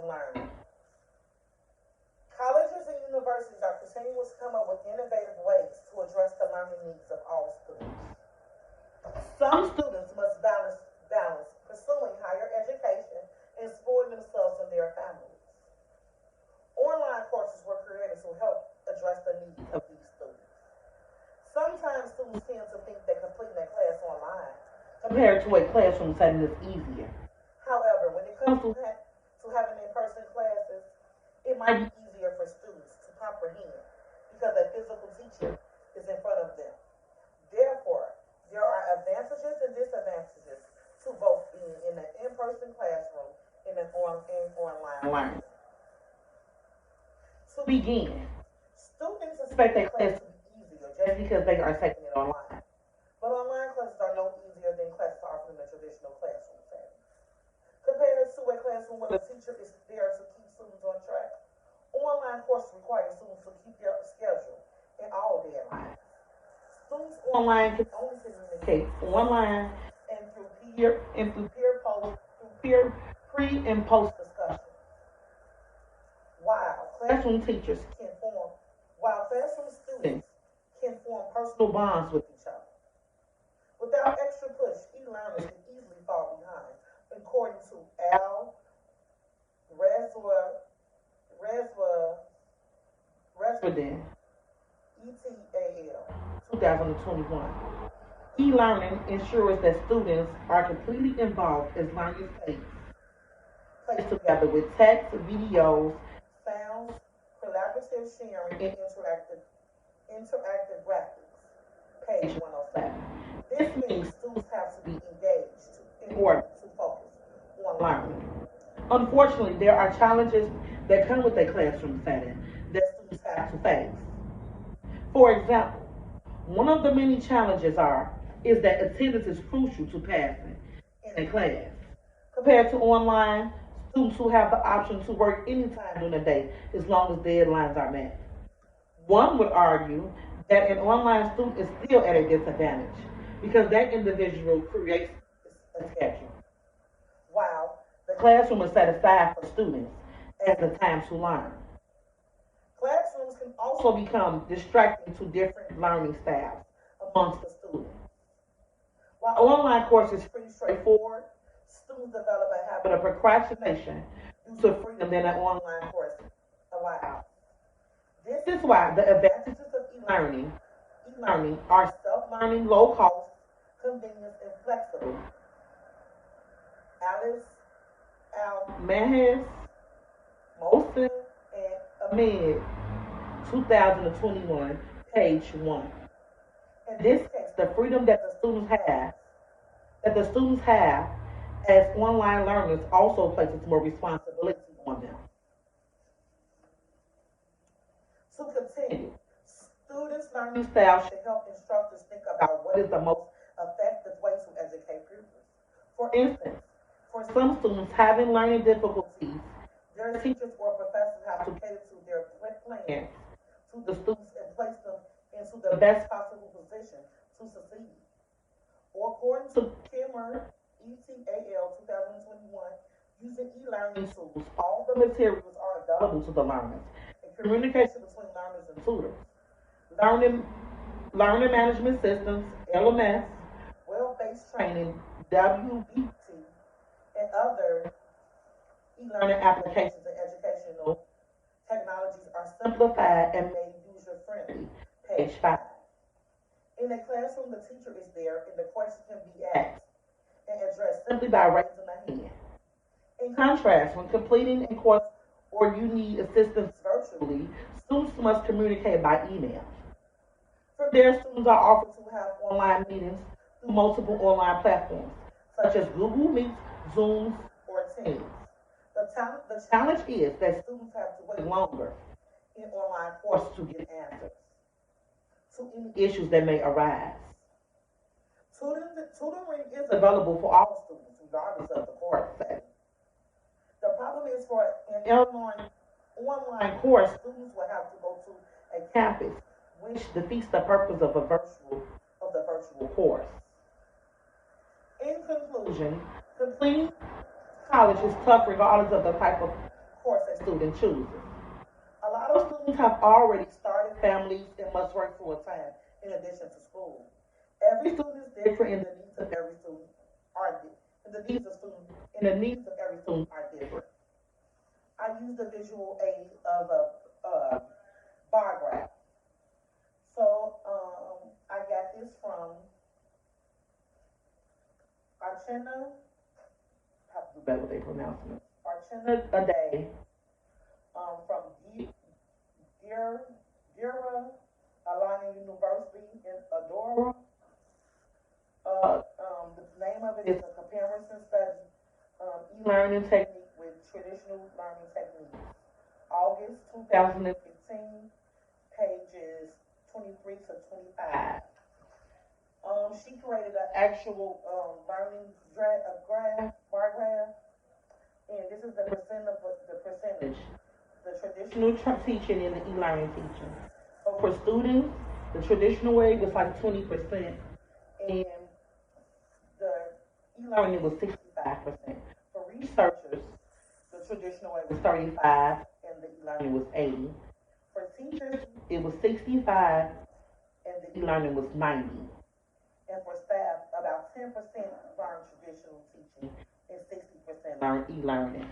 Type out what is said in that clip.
learning. Colleges and universities are continuing to come up with innovative ways to address the learning needs of all students. Some students must balance pursuing higher education and supporting themselves and their families. Online courses were created to help address the needs of these students. Sometimes students tend to think that completing a class online compared to a classroom setting is easier. However, when it comes to having in-person classes, it might be easier for students to comprehend because a physical teacher is in front of them. Therefore, there are advantages and disadvantages to both being in an in-person classroom and online learning. To begin, students expect their class to be easier just because they are taking it online. But online classes are no easier than classes offered in a traditional classroom setting. Compared to a classroom where the teacher is there to keep students on track, online courses require students to keep their schedule and all deadlines. Students online can only communicate online and through peer pre and post discussion. While classroom teachers can form while classroom students can form personal bonds with each other. Without extra push, e-learners can easily fall behind, according to Al Reswaden, ETAL, 2021. E-learning ensures that students are completely involved as learning takes place together with text, videos, sounds, collaborative sharing, and interactive graphics. Page 107. This means students have to be engaged in order to focus on learning. Unfortunately, there are challenges that come with a classroom setting that students have to face. For example, one of the many challenges is that attendance is crucial to passing in a class. Compared to online, students who have the option to work anytime during the day as long as deadlines are met. One would argue that an online student is still at a disadvantage because that individual creates a schedule, while the classroom is set aside for students as the time to learn. Classrooms can also become distracting to different learning styles amongst the students. While online courses is pretty straightforward, students develop a habit of procrastination due to freedom that an online course allows. This is why the advantages of e-learning are self-learning, low cost, convenient, and flexible. Alice Mahez, Mosin, and Ahmed, 2021, page 1. In this case, the freedom that the students have as online learners also places more responsibility on them. To continue, students' learning style should help instructors think about what is the most effective way to educate pupils. For instance, for some students having learning difficulties, their teachers or professors have to cater to their plans to the students and place them into the best possible position to succeed. Or according to Kimmer, ETAL 2021, using e-learning tools, all the materials are available to the learners, and communication between learners and tutors. Learning, learning management systems, LMS, web-based training, WBT, and other e-learning applications and educational technologies are simplified and made user-friendly. Page 5. In a classroom, the teacher is there and the question can be asked and addressed simply by raising a hand. In contrast, when completing a course or you need assistance virtually, students must communicate by email. From there, students are offered to have online meetings through multiple online platforms, such as Google Meet, Zoom, or Teams. The challenge is that students have to wait longer in online courses to get answers to any issues that may arise. Tutoring is available for all students, regardless of the course setting. The problem is for an online course, students will have to go to a campus, which defeats the purpose of the virtual course. In conclusion, completing college is tough regardless of the type of course a student chooses. A lot of students have already started families and must work full time in addition to school. Every student is different, and the needs of every student are and the needs of students and the needs of every student are different. I use the visual aid of a bar graph. So I got this from Archena. I have to do better with their pronouncement. Archena Ade from Gira Alana University in Adora. The name of it is a comparison study, e-learning technique with traditional learning techniques. August 2015, pages 23 to 25. She created an actual learning bar graph, and this is the percentage, the traditional teaching and the e-learning teaching. So for students, the traditional way was like 20%, and the e-learning was 65%. For researchers, the traditional way was 35, and the e-learning was 80. For teachers, it was 65, and the e-learning was 90. And for staff, about 10% learn traditional teaching and 60% learn e-learning.